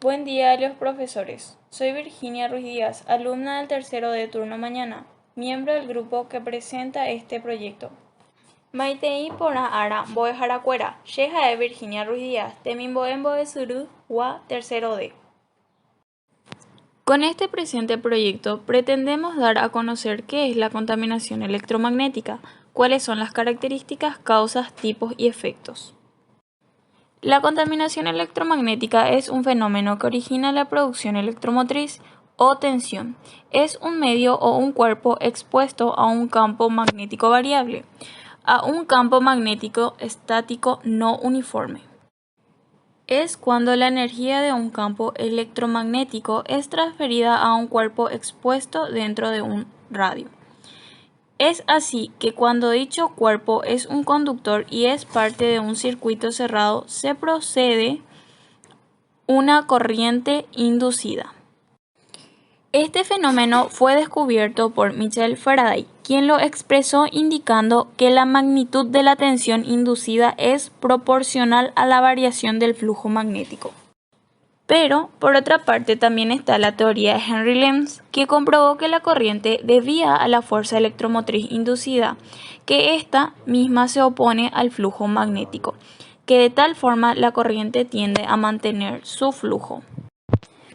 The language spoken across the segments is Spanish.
Buen día a los profesores. Soy Virginia Ruiz Díaz, alumna del tercero de turno mañana, miembro del grupo que presenta este proyecto. Maitei pora ara boe haracuera, sheja de Virginia Ruiz Díaz, temimboen boe suru, wa tercero D. Con este presente proyecto pretendemos dar a conocer qué es la contaminación electromagnética, cuáles son las características, causas, tipos y efectos. La contaminación electromagnética es un fenómeno que origina la producción electromotriz o tensión. Es un medio o un cuerpo expuesto a un campo magnético variable, a un campo magnético estático no uniforme. Es cuando la energía de un campo electromagnético es transferida a un cuerpo expuesto dentro de un radio. Es así que cuando dicho cuerpo es un conductor y es parte de un circuito cerrado, se procede una corriente inducida. Este fenómeno fue descubierto por Michael Faraday, quien lo expresó indicando que la magnitud de la tensión inducida es proporcional a la variación del flujo magnético. Pero, por otra parte, también está la teoría de Henry Lenz, que comprobó que la corriente debía a la fuerza electromotriz inducida, que ésta misma se opone al flujo magnético, que de tal forma la corriente tiende a mantener su flujo.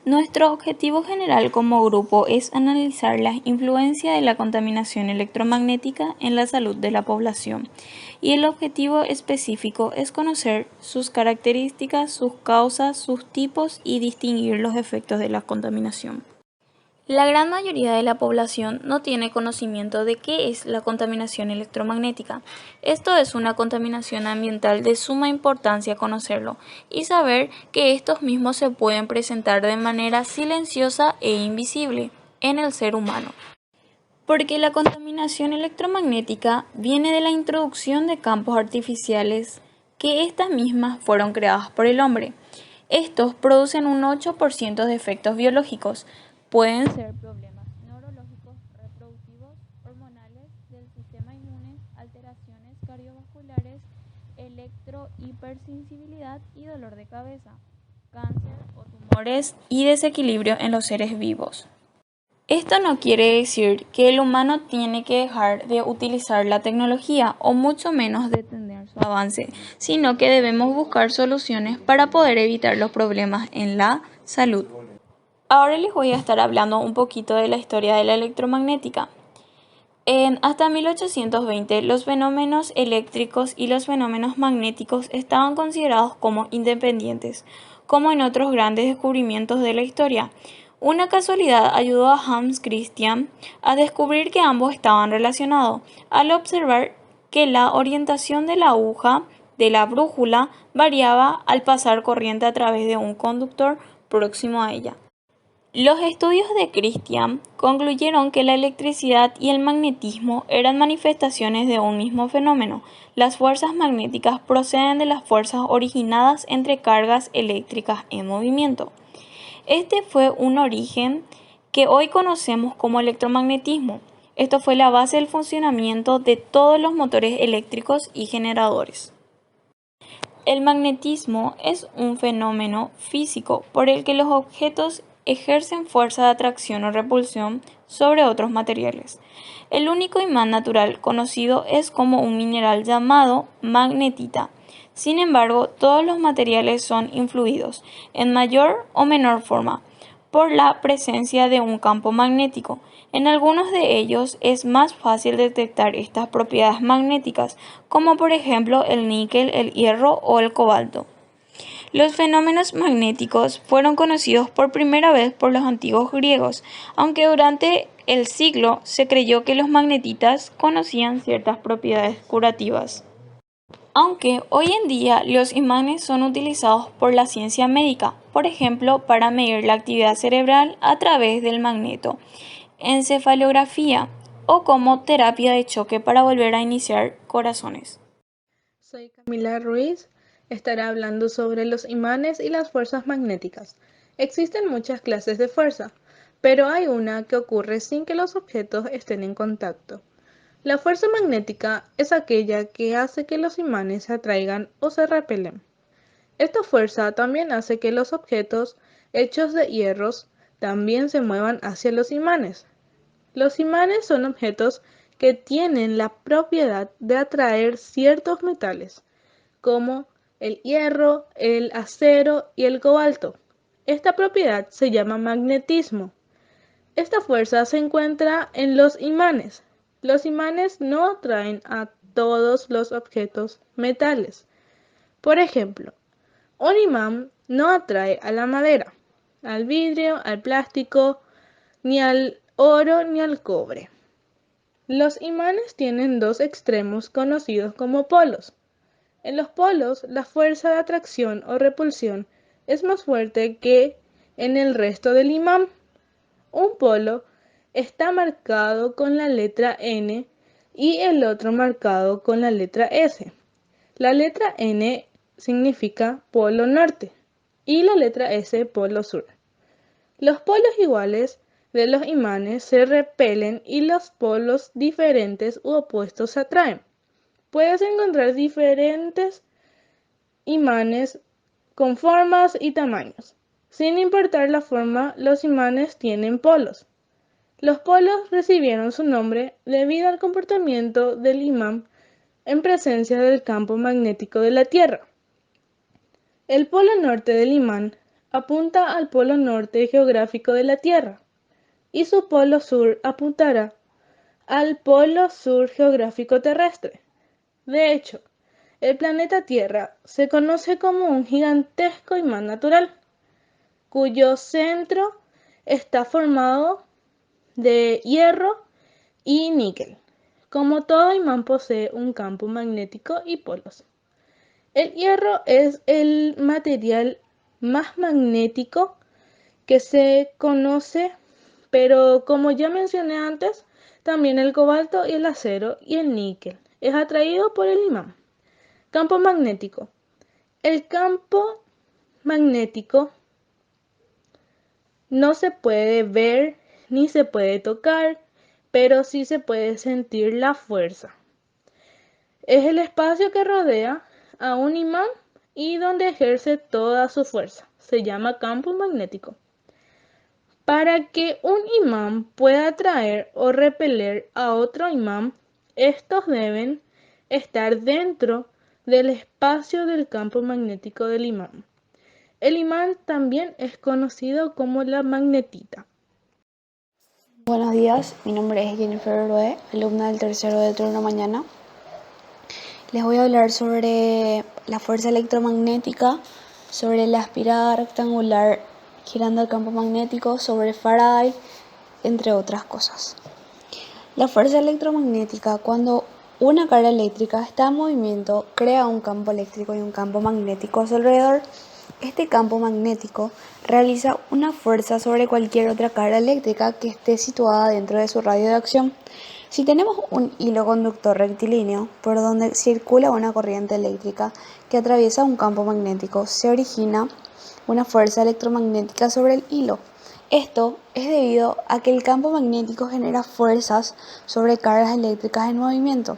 Nuestro objetivo general como grupo es analizar la influencia de la contaminación electromagnética en la salud de la población, y el objetivo específico es conocer sus características, sus causas, sus tipos y distinguir los efectos de la contaminación. La gran mayoría de la población no tiene conocimiento de qué es la contaminación electromagnética. Esto es una contaminación ambiental de suma importancia conocerlo y saber que estos mismos se pueden presentar de manera silenciosa e invisible en el ser humano. Porque la contaminación electromagnética viene de la introducción de campos artificiales que estas mismas fueron creadas por el hombre. Estos producen un 8% de efectos biológicos. Pueden ser problemas neurológicos, reproductivos, hormonales, del sistema inmune, alteraciones cardiovasculares, hipersensibilidad y dolor de cabeza, cáncer o tumores y desequilibrio en los seres vivos. Esto no quiere decir que el humano tiene que dejar de utilizar la tecnología o mucho menos detener su avance, sino que debemos buscar soluciones para poder evitar los problemas en la salud. Ahora les voy a estar hablando un poquito de la historia de la electromagnética. Hasta 1820, los fenómenos eléctricos y los fenómenos magnéticos estaban considerados como independientes, como en otros grandes descubrimientos de la historia. Una casualidad ayudó a Hans Christian a descubrir que ambos estaban relacionados, al observar que la orientación de la aguja de la brújula variaba al pasar corriente a través de un conductor próximo a ella. Los estudios de Christian concluyeron que la electricidad y el magnetismo eran manifestaciones de un mismo fenómeno. Las fuerzas magnéticas proceden de las fuerzas originadas entre cargas eléctricas en movimiento. Este fue un origen que hoy conocemos como electromagnetismo. Esto fue la base del funcionamiento de todos los motores eléctricos y generadores. El magnetismo es un fenómeno físico por el que los objetos ejercen fuerza de atracción o repulsión sobre otros materiales. El único imán natural conocido es como un mineral llamado magnetita. Sin embargo, todos los materiales son influidos, en mayor o menor forma, por la presencia de un campo magnético. En algunos de ellos es más fácil detectar estas propiedades magnéticas, como por ejemplo el níquel, el hierro o el cobalto. Los fenómenos magnéticos fueron conocidos por primera vez por los antiguos griegos, aunque durante el siglo se creyó que los magnetitas conocían ciertas propiedades curativas. Aunque hoy en día los imanes son utilizados por la ciencia médica, por ejemplo, para medir la actividad cerebral a través del magneto, encefalografía o como terapia de choque para volver a iniciar corazones. Soy Camila Ruiz, estaré hablando sobre los imanes y las fuerzas magnéticas. Existen muchas clases de fuerza, pero hay una que ocurre sin que los objetos estén en contacto. La fuerza magnética es aquella que hace que los imanes se atraigan o se repelen. Esta fuerza también hace que los objetos hechos de hierros también se muevan hacia los imanes. Los imanes son objetos que tienen la propiedad de atraer ciertos metales, como el hierro, el acero y el cobalto. Esta propiedad se llama magnetismo. Esta fuerza se encuentra en los imanes. Los imanes no atraen a todos los objetos metales. Por ejemplo, un imán no atrae a la madera, al vidrio, al plástico, ni al oro ni al cobre. Los imanes tienen dos extremos conocidos como polos. En los polos, la fuerza de atracción o repulsión es más fuerte que en el resto del imán. Un polo está marcado con la letra N y el otro marcado con la letra S. La letra N significa polo norte y la letra S polo sur. Los polos iguales de los imanes se repelen y los polos diferentes u opuestos se atraen. Puedes encontrar diferentes imanes con formas y tamaños. Sin importar la forma, los imanes tienen polos. Los polos recibieron su nombre debido al comportamiento del imán en presencia del campo magnético de la Tierra. El polo norte del imán apunta al polo norte geográfico de la Tierra y su polo sur apuntará al polo sur geográfico terrestre. De hecho, el planeta Tierra se conoce como un gigantesco imán natural, cuyo centro está formado de hierro y níquel. Como todo imán posee un campo magnético y polos. El hierro es el material más magnético que se conoce, pero como ya mencioné antes, también el cobalto y el acero y el níquel es atraído por el imán. Campo magnético. El campo magnético no se puede ver ni se puede tocar, pero sí se puede sentir la fuerza. Es el espacio que rodea a un imán y donde ejerce toda su fuerza. Se llama campo magnético. Para que un imán pueda atraer o repeler a otro imán, estos deben estar dentro del espacio del campo magnético del imán. El imán también es conocido como la magnetita. Buenos días, mi nombre es Jennifer Orué, alumna del tercero de turno mañana. Les voy a hablar sobre la fuerza electromagnética, sobre la espiral rectangular girando el campo magnético, sobre Faraday, entre otras cosas. La fuerza electromagnética, cuando una carga eléctrica está en movimiento, crea un campo eléctrico y un campo magnético a su alrededor. Este campo magnético realiza una fuerza sobre cualquier otra carga eléctrica que esté situada dentro de su radio de acción. Si tenemos un hilo conductor rectilíneo por donde circula una corriente eléctrica que atraviesa un campo magnético, se origina una fuerza electromagnética sobre el hilo. Esto es debido a que el campo magnético genera fuerzas sobre cargas eléctricas en movimiento.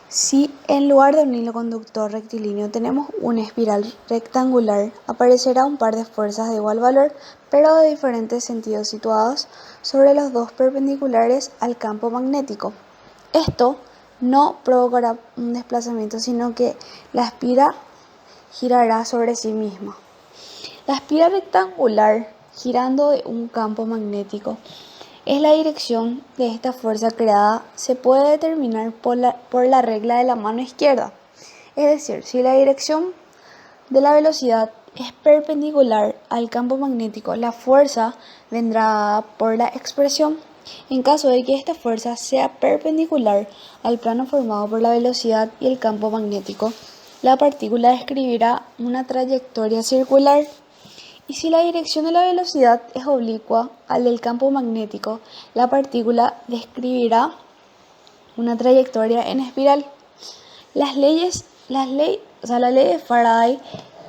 Si en lugar de un hilo conductor rectilíneo tenemos una espiral rectangular, aparecerá un par de fuerzas de igual valor, pero de diferentes sentidos situadas sobre los dos perpendiculares al campo magnético. Esto no provocará un desplazamiento, sino que la espiral girará sobre sí misma. La espiral rectangular girando de un campo magnético es la dirección de esta fuerza creada, se puede determinar por la regla de la mano izquierda. Es decir, si la dirección de la velocidad es perpendicular al campo magnético, la fuerza vendrá dada por la expresión. En caso de que esta fuerza sea perpendicular al plano formado por la velocidad y el campo magnético, la partícula describirá una trayectoria circular. Y si la dirección de la velocidad es oblicua al del campo magnético, la partícula describirá una trayectoria en espiral. La ley de Faraday,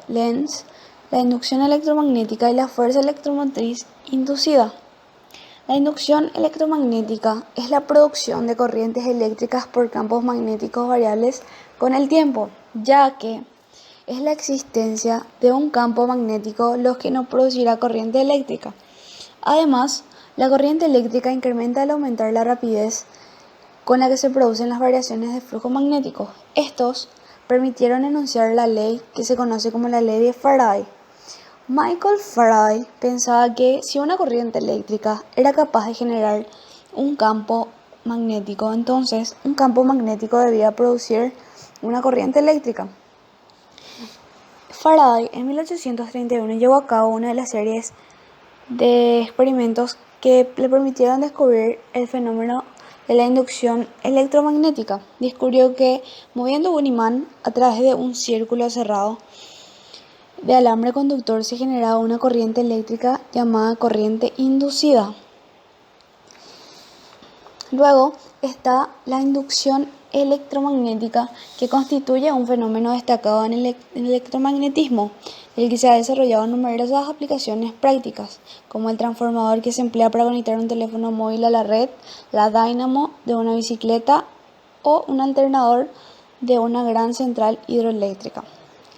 Lenz, la inducción electromagnética y la fuerza electromotriz inducida. La inducción electromagnética es la producción de corrientes eléctricas por campos magnéticos variables con el tiempo, ya que Es la existencia de un campo magnético lo que nos producirá corriente eléctrica. Además, la corriente eléctrica incrementa al aumentar la rapidez con la que se producen las variaciones de flujo magnético. Estos permitieron enunciar la ley que se conoce como la ley de Faraday. Michael Faraday pensaba que si una corriente eléctrica era capaz de generar un campo magnético, entonces un campo magnético debía producir una corriente eléctrica. Faraday en 1831 llevó a cabo una de las series de experimentos que le permitieron descubrir el fenómeno de la inducción electromagnética. Descubrió que moviendo un imán a través de un círculo cerrado de alambre conductor se generaba una corriente eléctrica llamada corriente inducida. Luego está la inducción electromagnética, que constituye un fenómeno destacado en el electromagnetismo, del que se ha desarrollado numerosas aplicaciones prácticas, como el transformador que se emplea para conectar un teléfono móvil a la red, la dínamo de una bicicleta o un alternador de una gran central hidroeléctrica.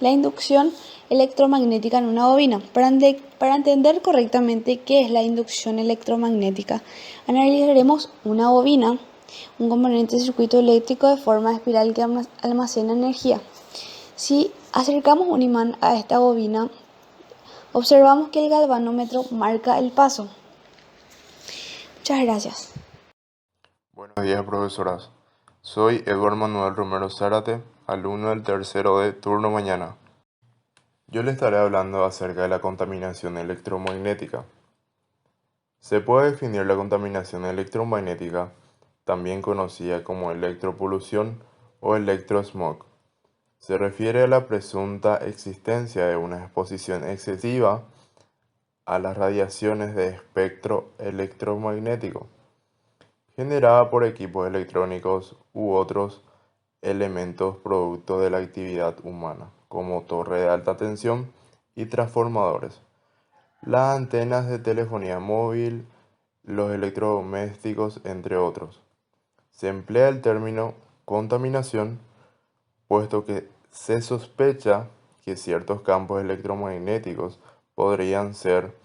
La inducción electromagnética en una bobina. Para entender correctamente qué es la inducción electromagnética, analizaremos una bobina, un componente del circuito eléctrico de forma espiral que almacena energía. Si acercamos un imán a esta bobina, observamos que el galvanómetro marca el paso. Muchas gracias. Buenos días, profesoras. Soy Eduardo Manuel Romero Zárate, alumno del tercero de turno mañana. Yo le estaré hablando acerca de la contaminación electromagnética. Se puede definir la contaminación electromagnética, también conocida como electropolución o electrosmog. Se refiere a la presunta existencia de una exposición excesiva a las radiaciones de espectro electromagnético, generada por equipos electrónicos u otros elementos producto de la actividad humana, como torre de alta tensión y transformadores, las antenas de telefonía móvil, los electrodomésticos, entre otros. Se emplea el término contaminación, puesto que se sospecha que ciertos campos electromagnéticos podrían ser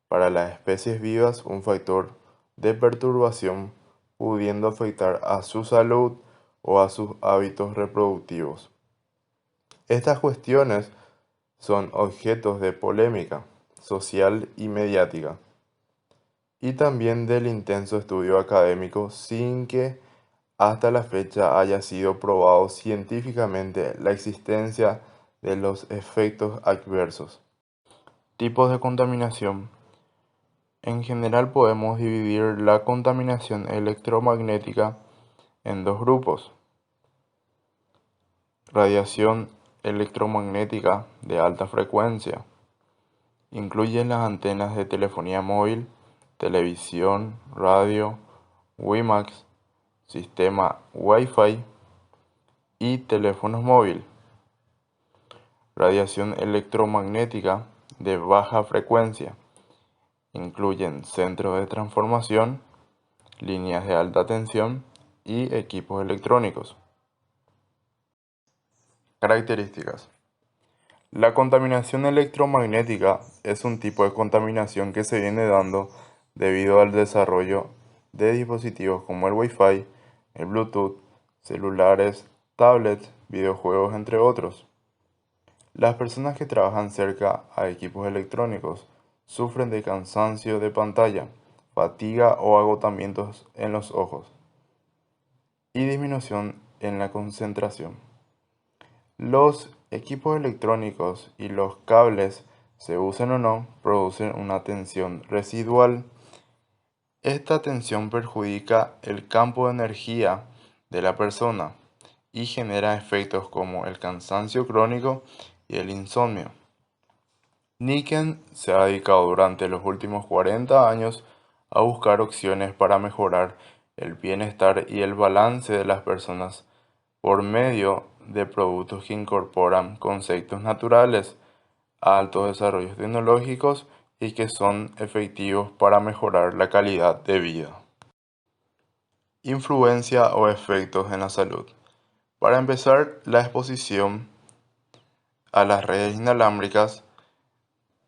para las especies vivas un factor de perturbación, pudiendo afectar a su salud o a sus hábitos reproductivos. Estas cuestiones son objetos de polémica social y mediática, y también del intenso estudio académico sin que hasta la fecha haya sido probado científicamente la existencia de los efectos adversos. Tipos de contaminación. En general podemos dividir la contaminación electromagnética en dos grupos: radiación electromagnética de alta frecuencia. Incluyen las antenas de telefonía móvil, televisión, radio, WiMAX, sistema Wi-Fi y teléfonos móviles. Radiación electromagnética de baja frecuencia. Incluyen centros de transformación, líneas de alta tensión y equipos electrónicos. Características. La contaminación electromagnética es un tipo de contaminación que se viene dando debido al desarrollo de dispositivos como el Wi-Fi, el Bluetooth, celulares, tablets, videojuegos, entre otros. Las personas que trabajan cerca a equipos electrónicos sufren de cansancio de pantalla, fatiga o agotamientos en los ojos y disminución en la concentración. Los equipos electrónicos y los cables, se usen o no, producen una tensión residual. Esta tensión perjudica el campo de energía de la persona y genera efectos como el cansancio crónico y el insomnio. Niken se ha dedicado durante los últimos 40 años a buscar opciones para mejorar el bienestar y el balance de las personas por medio de productos que incorporan conceptos naturales a altos desarrollos tecnológicos y que son efectivos para mejorar la calidad de vida. Influencia o efectos en la salud. Para empezar, la exposición a las redes inalámbricas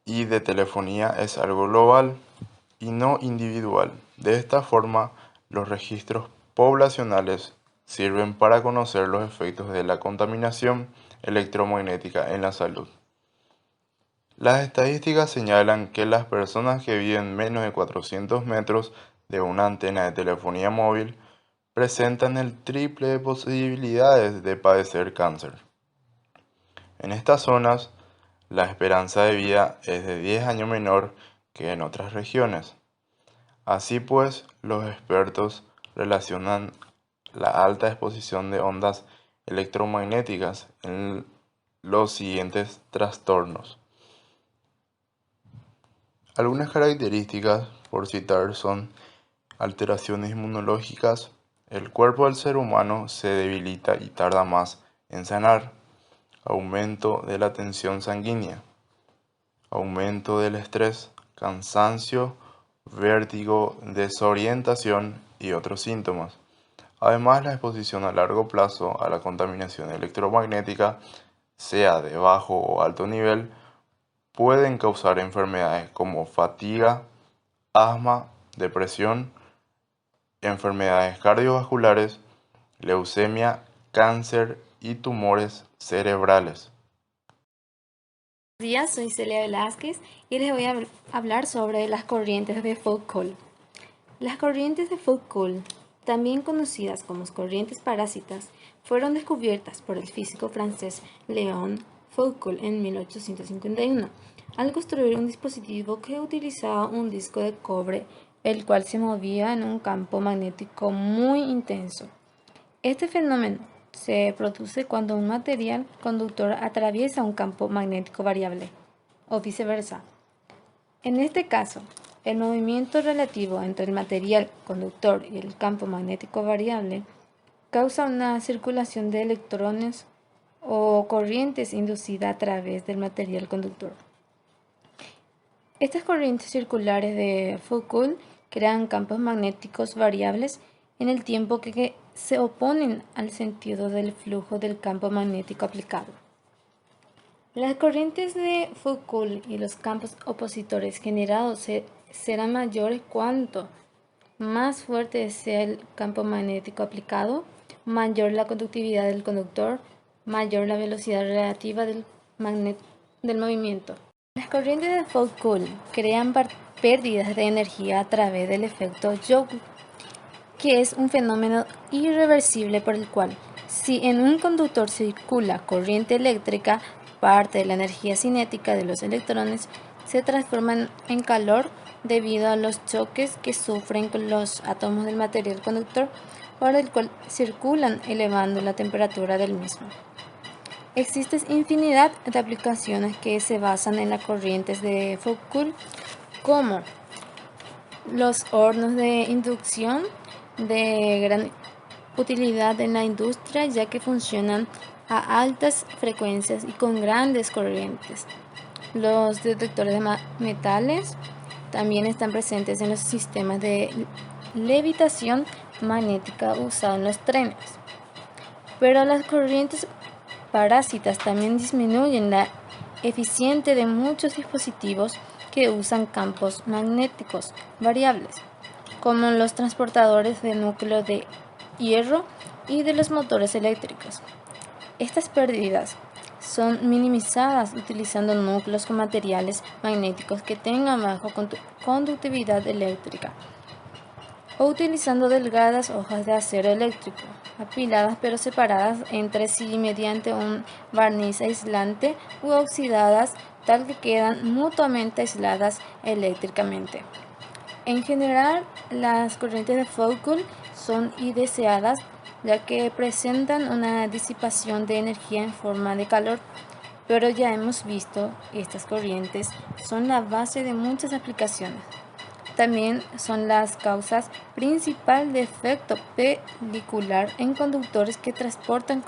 y de telefonía es algo global y no individual. De esta forma, los registros poblacionales sirven para conocer los efectos de la contaminación electromagnética en la salud. Las estadísticas señalan que las personas que viven menos de 400 metros de una antena de telefonía móvil presentan el triple de posibilidades de padecer cáncer. En estas zonas, la esperanza de vida es de 10 años menor que en otras regiones. Así pues, los expertos relacionan la alta exposición de ondas electromagnéticas en los siguientes trastornos. Algunas características, por citar, son alteraciones inmunológicas. El cuerpo del ser humano se debilita y tarda más en sanar. Aumento de la tensión sanguínea. Aumento del estrés, cansancio, vértigo, desorientación y otros síntomas. Además, la exposición a largo plazo a la contaminación electromagnética, sea de bajo o alto nivel, pueden causar enfermedades como fatiga, asma, depresión, enfermedades cardiovasculares, leucemia, cáncer y tumores cerebrales. Buenos días, soy Celia Velázquez y les voy a hablar sobre las corrientes de Foucault. Las corrientes de Foucault, también conocidas como corrientes parásitas, fueron descubiertas por el físico francés Léon Foucault en 1851, al construir un dispositivo que utilizaba un disco de cobre, el cual se movía en un campo magnético muy intenso. Este fenómeno se produce cuando un material conductor atraviesa un campo magnético variable, o viceversa. En este caso, el movimiento relativo entre el material conductor y el campo magnético variable causa una circulación de electrones o corrientes inducida a través del material conductor. Estas corrientes circulares de Foucault crean campos magnéticos variables en el tiempo que se oponen al sentido del flujo del campo magnético aplicado. Las corrientes de Foucault y los campos opositores generados serán mayores cuanto más fuerte sea el campo magnético aplicado, mayor la conductividad del conductor, mayor la velocidad relativa del movimiento. Las corrientes de Foucault crean pérdidas de energía a través del efecto Joule, que es un fenómeno irreversible por el cual, si en un conductor circula corriente eléctrica, parte de la energía cinética de los electrones se transforma en calor debido a los choques que sufren con los átomos del material conductor por el cual circulan, elevando la temperatura del mismo. Existe infinidad de aplicaciones que se basan en las corrientes de Foucault, como los hornos de inducción, de gran utilidad en la industria, ya que funcionan a altas frecuencias y con grandes corrientes. Los detectores de metales también están presentes en los sistemas de levitación magnética usados en los trenes. Pero las corrientes parásitas también disminuyen la eficiencia de muchos dispositivos que usan campos magnéticos variables, como los transportadores de núcleo de hierro y de los motores eléctricos. Estas pérdidas son minimizadas utilizando núcleos con materiales magnéticos que tengan baja conductividad eléctrica, o utilizando delgadas hojas de acero eléctrico, apiladas pero separadas entre sí mediante un barniz aislante u oxidadas, tal que quedan mutuamente aisladas eléctricamente. En general, las corrientes de Foucault son indeseadas, ya que presentan una disipación de energía en forma de calor, pero ya hemos visto estas corrientes son la base de muchas aplicaciones. También son las causas principal de efecto pelicular en conductores que transportan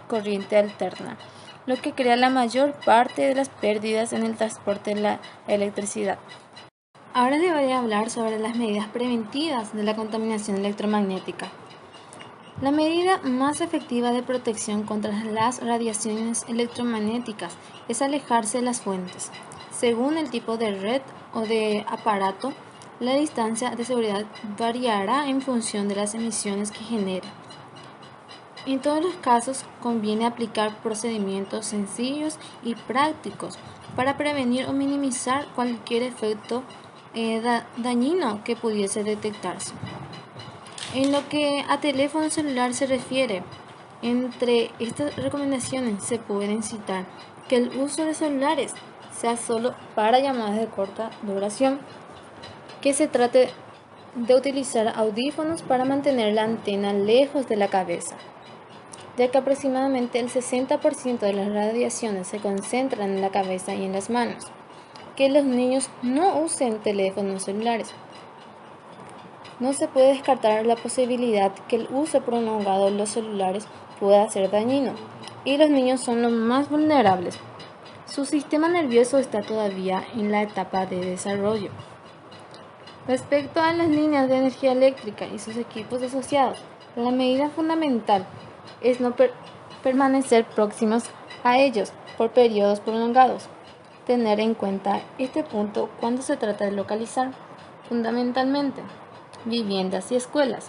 corriente alterna, lo que crea la mayor parte de las pérdidas en el transporte de la electricidad. Ahora les voy a hablar sobre las medidas preventivas de la contaminación electromagnética. La medida más efectiva de protección contra las radiaciones electromagnéticas es alejarse de las fuentes. Según el tipo de red o de aparato, la distancia de seguridad variará en función de las emisiones que genera. En todos los casos, conviene aplicar procedimientos sencillos y prácticos para prevenir o minimizar cualquier efecto dañino que pudiese detectarse. En lo que a teléfono celular se refiere, entre estas recomendaciones se pueden citar que el uso de celulares sea solo para llamadas de corta duración, que se trate de utilizar audífonos para mantener la antena lejos de la cabeza, ya que aproximadamente el 60% de las radiaciones se concentran en la cabeza y en las manos, que los niños no usen teléfonos celulares. No se puede descartar la posibilidad que el uso prolongado de los celulares pueda ser dañino, y los niños son los más vulnerables. Su sistema nervioso está todavía en la etapa de desarrollo. Respecto a las líneas de energía eléctrica y sus equipos asociados, la medida fundamental es no permanecer próximos a ellos por periodos prolongados. Tener en cuenta este punto cuando se trata de localizar, fundamentalmente, viviendas y escuelas.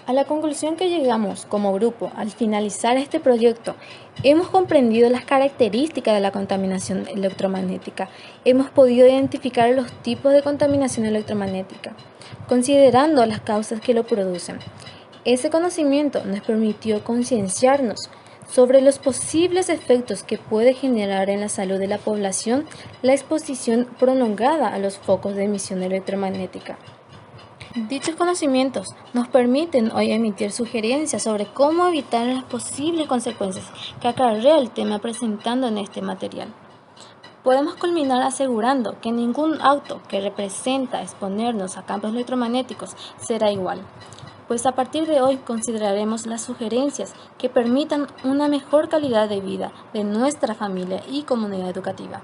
A la conclusión que llegamos como grupo al finalizar este proyecto, hemos comprendido las características de la contaminación electromagnética. Hemos podido identificar los tipos de contaminación electromagnética, considerando las causas que lo producen. Ese conocimiento nos permitió concienciarnos sobre los posibles efectos que puede generar en la salud de la población la exposición prolongada a los focos de emisión electromagnética. Dichos conocimientos nos permiten hoy emitir sugerencias sobre cómo evitar las posibles consecuencias que acarrea el tema presentando en este material. Podemos culminar asegurando que ningún auto que representa exponernos a campos electromagnéticos será igual, pues a partir de hoy consideraremos las sugerencias que permitan una mejor calidad de vida de nuestra familia y comunidad educativa.